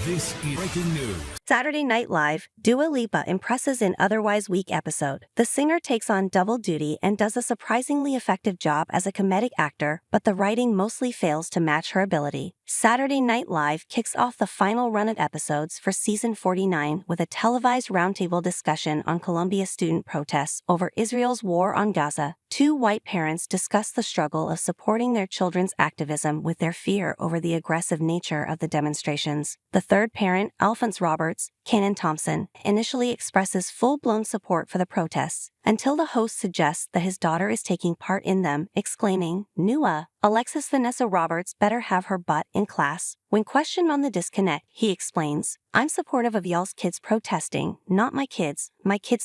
This is breaking news. Saturday Night Live, Dua Lipa impresses in otherwise weak episode. The singer takes on double duty and does a surprisingly effective job as a comedic actor, but the writing mostly fails to match her ability. Saturday Night Live kicks off the final run of episodes for season 49 with a televised roundtable discussion on Colombia student protests over Israel's war on Gaza. Two white parents discuss the struggle of supporting their children's activism with their fear over the aggressive nature of the demonstrations. The third parent, Alphonse Roberts, Kanan Thompson, initially expresses full-blown support for the protests, until the host suggests that his daughter is taking part in them, exclaiming, "Nua, Alexis Vanessa Roberts better have her butt in class." When questioned on the disconnect, he explains, "I'm supportive of y'all's kids protesting, not my kids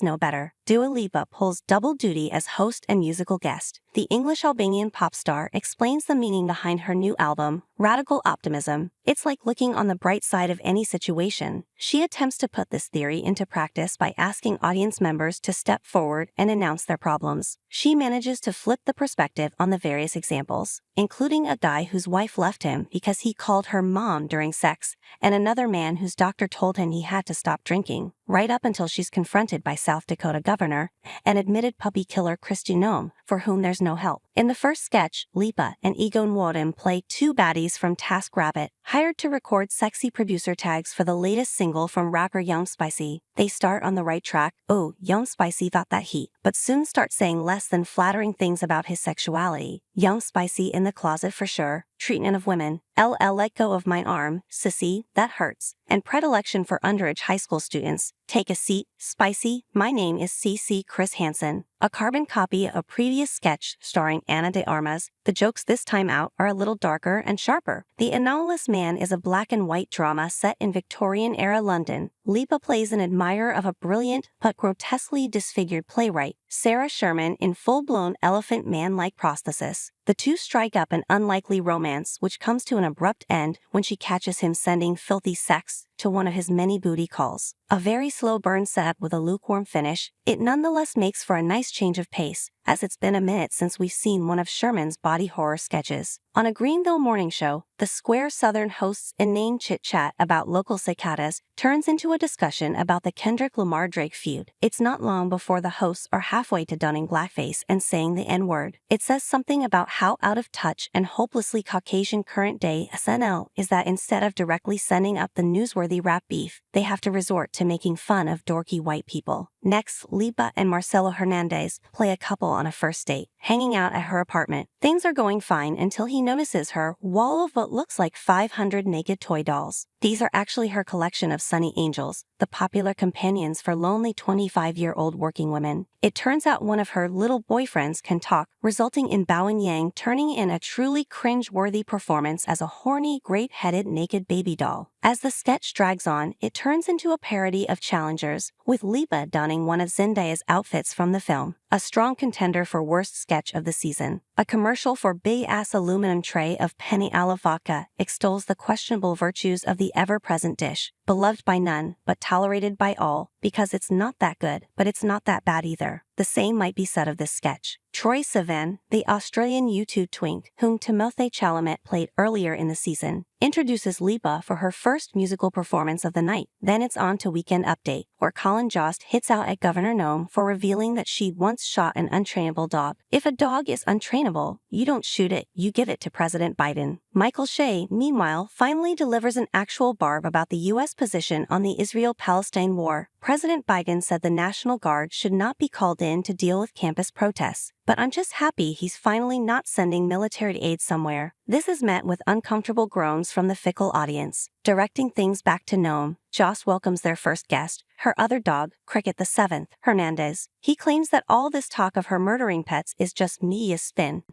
know better." Dua Lipa pulls double duty as host and musical guest. The English-Albanian pop star explains the meaning behind her new album, Radical Optimism. It's like looking on the bright side of any situation. She attempts to put this theory into practice by asking audience members to step forward and announce their problems. She manages to flip the perspective on the various examples, including a guy whose wife left him because he called her mom during sex, and another man whose doctor told him he had to stop drinking, right up until she's confronted by South Dakota governor and admitted puppy killer Kristi Noem, for whom there's no help. In the first sketch, Lipa and Ego Nwodim play two baddies from TaskRabbit, hired to record sexy producer tags for the latest single from rapper Young Spicy. They start on the right track, "Oh, Young Spicy got that heat," but soon start saying less than flattering things about his sexuality. Young Spicy in the closet for sure, treatment of women, LL let go of my arm, sissy, that hurts, and predilection for underage high school students. Take a seat, Spicy, my name is CC Chris Hansen. A carbon copy of a previous sketch starring Ana de Armas, the jokes this time out are a little darker and sharper. The Anomalous Man is a black and white drama set in Victorian-era London. Lipa plays an admirer of a brilliant but grotesquely disfigured playwright, Sarah Sherman, in full-blown elephant man-like prosthesis. The two strike up an unlikely romance which comes to an abrupt end when she catches him sending filthy sex to one of his many booty calls. A very slow burn setup with a lukewarm finish, it nonetheless makes for a nice change of pace, as it's been a minute since we've seen one of Sherman's body horror sketches. On a Greenville morning show, the Square Southern host's inane chit-chat about local cicadas turns into a discussion about the Kendrick Lamar-Drake feud. It's not long before the hosts are halfway to donning blackface and saying the N-word. It says something about how out of touch and hopelessly Caucasian current-day SNL is that instead of directly sending up the newsworthy rap beef, they have to resort to making fun of dorky white people. Next, Lipa and Marcelo Hernandez play a couple on a first date, hanging out at her apartment. Things are going fine until he notices her wall of what looks like 500 naked toy dolls. These are actually her collection of Sunny Angels, the popular companions for lonely 25-year-old working women. It turns out one of her little boyfriends can talk, resulting in Bao and Yang turning in a truly cringe-worthy performance as a horny, great-headed naked baby doll. As the sketch drags on, it turns into a parody of Challengers, with Lipa donning one of Zendaya's outfits from the film, a strong contender for worst sketch of the season. A commercial for big-ass aluminum tray of penne alla vodka extols the questionable virtues of the ever-present dish, beloved by none, but tolerated by all, because it's not that good, but it's not that bad either. The same might be said of this sketch. Troye Sivan, the Australian YouTube twink, whom Timothée Chalamet played earlier in the season, introduces Lipa for her first musical performance of the night. Then it's on to Weekend Update, where Colin Jost hits out at Governor Noem for revealing that she once shot an untrainable dog. If a dog is untrainable, you don't shoot it, you give it to President Biden. Michael Shea, meanwhile, finally delivers an actual barb about the U.S. position on the Israel-Palestine war. President Biden said the National Guard should not be called in to deal with campus protests. But I'm just happy he's finally not sending military aid somewhere. This is met with uncomfortable groans from the fickle audience. Directing things back to Noem, Joss welcomes their first guest, her other dog, Cricket the Seventh, Hernandez. He claims that all this talk of her murdering pets is just media spin.